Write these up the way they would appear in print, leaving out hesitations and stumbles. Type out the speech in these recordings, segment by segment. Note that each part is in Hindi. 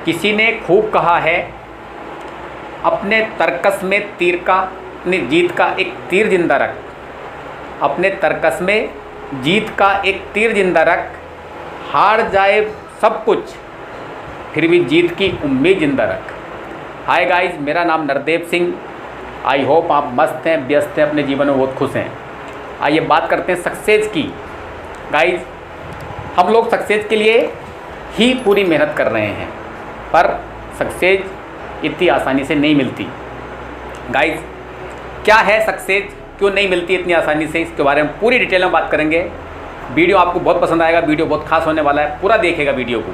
किसी ने खूब कहा है, अपने तरकस में तीर का, अपनी जीत का एक तीर जिंदा रख। अपने तरकस में जीत का एक तीर जिंदा रख। हार जाए सब कुछ, फिर भी जीत की उम्मीद जिंदा रख। हाय गाइस, मेरा नाम नरदेव सिंह। आई होप आप मस्त हैं, व्यस्त हैं, अपने जीवन में बहुत खुश हैं। आइए बात करते हैं सक्सेस की। गाइस, हम लोग सक्सेस के लिए ही पूरी मेहनत कर रहे हैं, पर सक्सेस इतनी आसानी से नहीं मिलती। गाइस, क्या है सक्सेस, क्यों नहीं मिलती इतनी आसानी से, इसके बारे में पूरी डिटेल में बात करेंगे। वीडियो आपको बहुत पसंद आएगा, वीडियो बहुत खास होने वाला है, पूरा देखिएगा वीडियो को।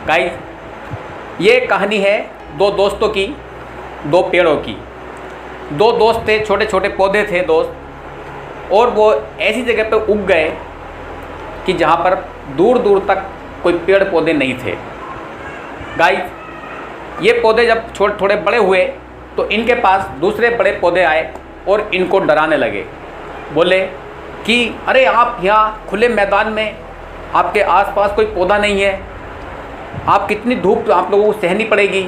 गाइस, ये कहानी है दो दोस्तों की, दो पेड़ों की। दो दोस्त थे, छोटे छोटे पौधे थे दोस्त, और वो ऐसी जगह पे उग गए कि जहाँ पर दूर दूर तक कोई पेड़ पौधे नहीं थे। गाइस, ये पौधे जब थोड़े बड़े हुए तो इनके पास दूसरे बड़े पौधे आए और इनको डराने लगे। बोले कि अरे आप यहाँ खुले मैदान में, आपके आसपास कोई पौधा नहीं है, आप कितनी धूप आप लोगों को सहनी पड़ेगी,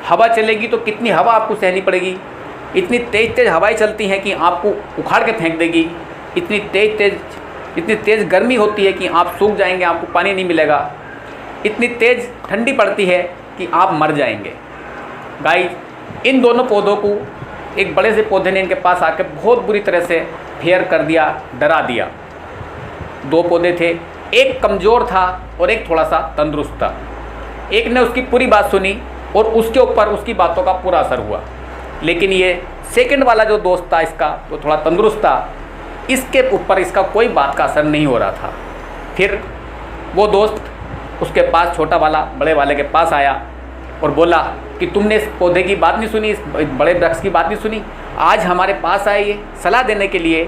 हवा चलेगी तो कितनी हवा आपको सहनी पड़ेगी, इतनी तेज़ तेज़ हवाएं चलती हैं कि आपको उखाड़ के फेंक देगी, इतनी तेज़ गर्मी होती है कि आप सूख जाएंगे, आपको पानी नहीं मिलेगा, इतनी तेज़ ठंडी पड़ती है कि आप मर जाएंगे। गाइस, इन दोनों पौधों को एक बड़े से पौधे ने इनके पास आकर बहुत बुरी तरह से फेयर कर दिया, डरा दिया। दो पौधे थे, एक कमज़ोर था और एक थोड़ा सा तंदुरुस्त था। एक ने उसकी पूरी बात सुनी और उसके ऊपर उसकी बातों का पूरा असर हुआ, लेकिन ये सेकंड वाला जो दोस्त था इसका, वो थोड़ा तंदुरुस्त था, इसके ऊपर इसका कोई बात का असर नहीं हो रहा था। फिर वो दोस्त उसके पास, छोटा वाला बड़े वाले के पास आया और बोला कि तुमने इस पौधे की बात नहीं सुनी, इस बड़े वृक्ष की बात नहीं सुनी, आज हमारे पास आए ये सलाह देने के लिए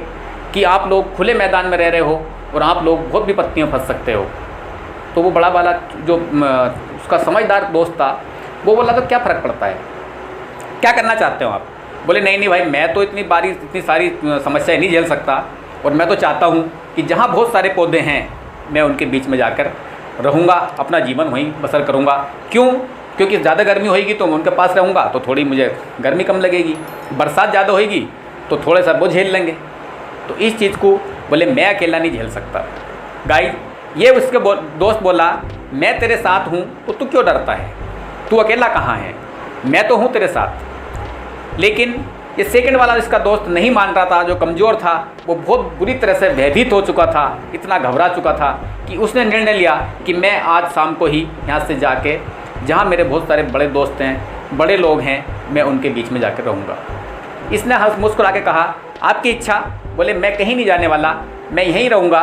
कि आप लोग खुले मैदान में रह रहे हो और आप लोग बहुत विपत्तियों में फंस सकते हो। तो वो बड़ा वाला जो उसका समझदार दोस्त था, वो बोला तो क्या फ़र्क पड़ता है, क्या करना चाहते हो आप? बोले नहीं भाई, मैं तो इतनी सारी समस्याएं नहीं झेल सकता, और मैं तो चाहता हूँ कि जहाँ बहुत सारे पौधे हैं मैं उनके बीच में जाकर रहूँगा, अपना जीवन वहीं बसर करूँगा। क्यों? क्योंकि ज़्यादा गर्मी होगी तो मैं उनके पास रहूँगा तो थोड़ी मुझे गर्मी कम लगेगी, बरसात ज़्यादा होगी तो थोड़े सा वो झेल लेंगे। तो इस चीज़ को बोले मैं अकेला नहीं झेल सकता। गाइस, ये उसके दोस्त बोला मैं तेरे साथ हूँ तो तू क्यों डरता है, तू अकेला कहाँ है, मैं तो हूँ तेरे साथ। लेकिन ये सेकंड वाला इसका दोस्त नहीं मान रहा था, जो कमज़ोर था, वो बहुत बुरी तरह से भयभीत हो चुका था, इतना घबरा चुका था कि उसने निर्णय लिया कि मैं आज शाम को ही यहाँ से जाके, जहाँ मेरे बहुत सारे बड़े दोस्त हैं, बड़े लोग हैं, मैं उनके बीच में जाकर रहूँगा। इसने हंस मुस्कुरा के कहा आपकी इच्छा। बोले मैं कहीं नहीं जाने वाला, मैं यहीं रहूँगा,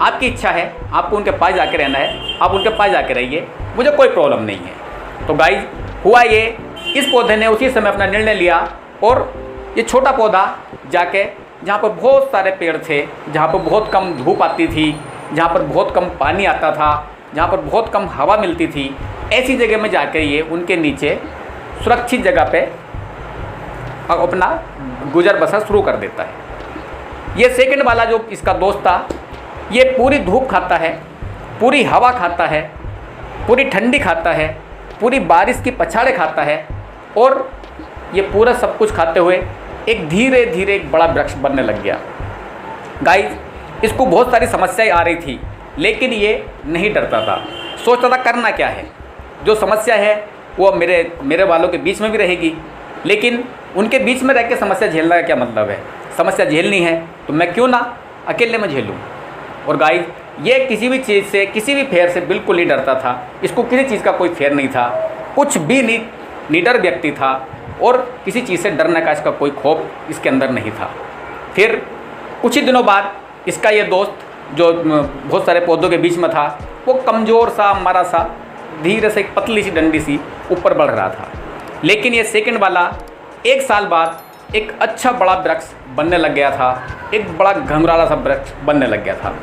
आपकी इच्छा है, आपको उनके पास जाके रहना है, आप उनके पास जाके रहिए, मुझे कोई प्रॉब्लम नहीं है। तो गाइस, हुआ ये, इस पौधे ने उसी समय अपना निर्णय लिया और ये छोटा पौधा जाके, जहाँ पर बहुत सारे पेड़ थे, जहाँ पर बहुत कम धूप आती थी, जहाँ पर बहुत कम पानी आता था, जहाँ पर बहुत कम हवा मिलती थी, ऐसी जगह में जाकर ये उनके नीचे सुरक्षित जगह पे अपना गुजर बसर शुरू कर देता है। ये सेकंड वाला जो इसका दोस्त था, ये पूरी धूप खाता है, पूरी हवा खाता है, पूरी ठंडी खाता है, पूरी बारिश की पछाड़े खाता है, और ये पूरा सब कुछ खाते हुए एक धीरे धीरे एक बड़ा वृक्ष बनने लग गया। गाइस, इसको बहुत सारी समस्याएं आ रही थी, लेकिन ये नहीं डरता था। सोचता था करना क्या है, जो समस्या है वो मेरे वालों के बीच में भी रहेगी, लेकिन उनके बीच में रह के समस्या झेलना का क्या मतलब है? समस्या झेलनी है तो मैं क्यों ना अकेले में झेलूँ। और गाइस, ये किसी भी चीज़ से, किसी भी फेर से बिल्कुल नहीं डरता था, इसको किसी चीज़ का कोई फेर नहीं था, कुछ भी निडर व्यक्ति था, और किसी चीज़ से डरने का इसका कोई खौफ इसके अंदर नहीं था। फिर कुछ ही दिनों बाद इसका ये दोस्त जो बहुत सारे पौधों के बीच में था, वो कमज़ोर सा, मरा सा, धीरे से एक पतली सी डंडी सी ऊपर बढ़ रहा था। लेकिन ये सेकंड वाला 1 साल बाद एक अच्छा बड़ा वृक्ष बनने लग गया था, एक बड़ा घंघराला सा वृक्ष बनने लग गया था।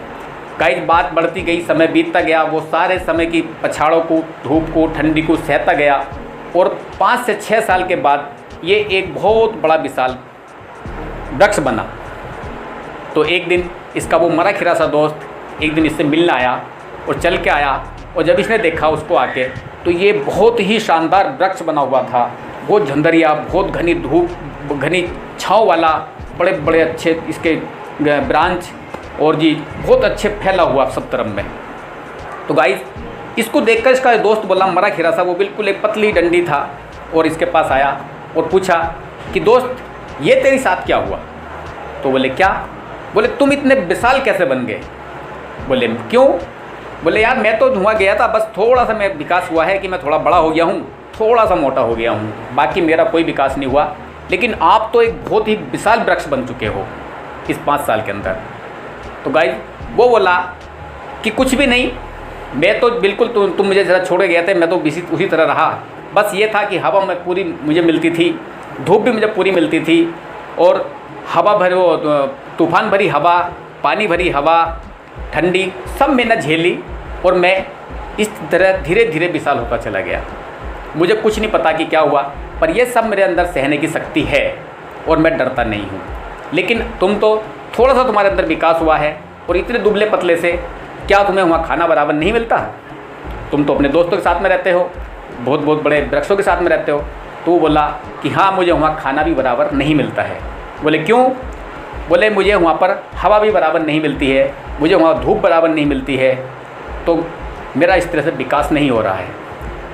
गाइस, बात बढ़ती गई, समय बीतता गया, वो सारे समय की पछाड़ों को, धूप को, ठंडी को सहता गया, और 5 से 6 साल के बाद ये एक बहुत बड़ा विशाल वृक्ष बना। तो एक दिन इसका वो मरा खिरा सा दोस्त एक दिन इससे मिलने आया और चल के आया, और जब इसने देखा उसको आके, तो ये बहुत ही शानदार वृक्ष बना हुआ था, बहुत झंझरिया, बहुत घनी धूप, घनी छाँव वाला, बड़े बड़े अच्छे इसके ब्रांच, और जी बहुत अच्छे फैला हुआ सब तरफ में। तो गाइस इसको देखकर इसका दोस्त बोला, मरा खिरा सा, वो बिल्कुल एक पतली डंडी था, और इसके पास आया और पूछा कि दोस्त ये तेरे साथ क्या हुआ? तो बोले क्या? बोले तुम इतने विशाल कैसे बन गए? बोले क्यों? बोले यार मैं तो धुआं गया था, बस थोड़ा सा मैं विकास हुआ है कि मैं थोड़ा बड़ा हो गया हूँ, थोड़ा सा मोटा हो गया हूँ, बाकी मेरा कोई विकास नहीं हुआ, लेकिन आप तो एक बहुत ही विशाल वृक्ष बन चुके हो इस 5 साल के अंदर। तो गाइस वो बोला कि कुछ भी नहीं, मैं तो बिल्कुल तुम मुझे जरा छोड़ गए थे, मैं तो उसी तरह रहा, बस ये था कि हवा में पूरी मुझे मिलती थी, धूप भी मुझे पूरी मिलती थी, और हवा भरी वो तूफान भरी हवा, पानी भरी हवा, ठंडी, सब मैंने झेली, और मैं इस तरह धीरे धीरे विशाल होता चला गया। मुझे कुछ नहीं पता कि क्या हुआ, पर यह सब मेरे अंदर सहने की शक्ति है और मैं डरता नहीं हूँ। लेकिन तुम तो थोड़ा सा तुम्हारे अंदर विकास हुआ है, और इतने दुबले पतले से क्या तुम्हें वहाँ खाना बराबर नहीं मिलता? तुम तो अपने दोस्तों के साथ में रहते हो, बहुत बहुत बड़े वृक्षों के साथ में रहते हो। तो वो बोला कि हाँ मुझे वहाँ खाना भी बराबर नहीं मिलता है। बोले क्यों? बोले मुझे वहाँ पर हवा भी बराबर नहीं मिलती है, मुझे वहाँ धूप बराबर नहीं मिलती है, तो मेरा इस तरह से विकास नहीं हो रहा है।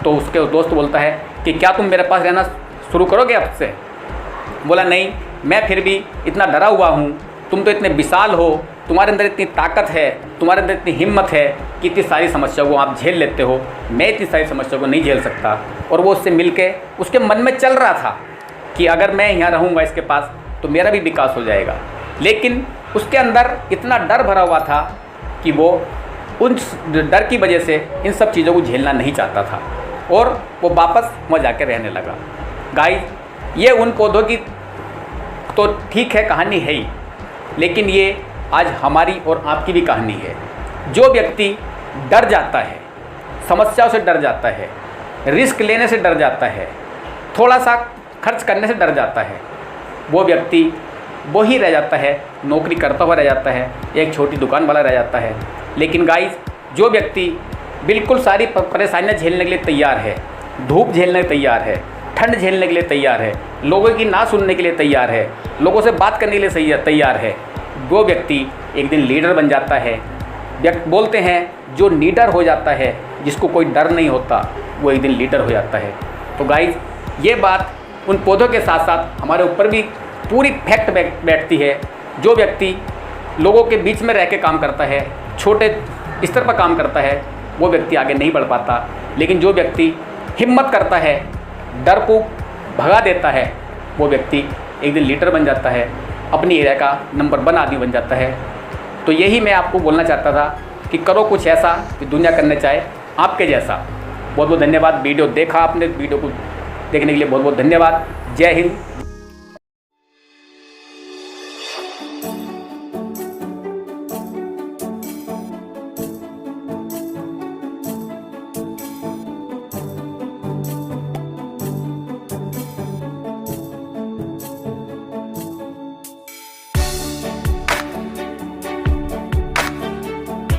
तो उसके दोस्त बोलता है कि क्या तुम मेरे पास रहना शुरू करोगे अब से? बोला नहीं, मैं फिर भी इतना डरा हुआ हूँ, तुम तो इतने विशाल हो, तुम्हारे अंदर इतनी ताकत है, तुम्हारे अंदर इतनी हिम्मत है कि इतनी सारी समस्या को आप झेल लेते हो, मैं इतनी सारी समस्या को नहीं झेल सकता। और वो उससे मिल के उसके मन में चल रहा था कि अगर मैं यहाँ रहूँगा इसके पास तो मेरा भी विकास हो जाएगा, लेकिन उसके अंदर इतना डर भरा हुआ था कि वो उन डर की वजह से इन सब चीज़ों को झेलना नहीं चाहता था, और वो वापस वहाँ जाकर रहने लगा। गाइस ये उन पौधों की तो ठीक है कहानी है ही, लेकिन ये आज हमारी और आपकी भी कहानी है। जो व्यक्ति डर जाता है, समस्याओं से डर जाता है, रिस्क लेने से डर जाता है, थोड़ा सा खर्च करने से डर जाता है, वो व्यक्ति वो ही रह जाता है, नौकरी करता हुआ रह जाता है, एक छोटी दुकान वाला रह जाता है। लेकिन गाइस जो व्यक्ति बिल्कुल सारी परेशानियां झेलने के लिए तैयार है, धूप झेलने के लिए तैयार है, ठंड झेलने के लिए तैयार है, लोगों की ना सुनने के लिए तैयार है, लोगों से बात करने के लिए तैयार है, वो व्यक्ति एक दिन लीडर बन जाता है। बोलते हैं जो लीडर हो जाता है, जिसको कोई डर नहीं होता, वो एक दिन लीडर हो जाता है। तो गाइस ये बात उन पौधों के साथ साथ हमारे ऊपर भी पूरी फैक्ट बैठती है। जो व्यक्ति लोगों के बीच में रह के काम करता है, छोटे स्तर पर काम करता है, वो व्यक्ति आगे नहीं बढ़ पाता। लेकिन जो व्यक्ति हिम्मत करता है, डर को भगा देता है, वो व्यक्ति एक दिन लीडर बन जाता है, अपनी एरिया का नंबर 1 आदमी बन जाता है। तो यही मैं आपको बोलना चाहता था कि करो कुछ ऐसा कि दुनिया करने चाहे आपके जैसा। बहुत बहुत धन्यवाद। वीडियो देखा आपने, वीडियो को देखने के लिए बहुत बहुत धन्यवाद। जय हिंद।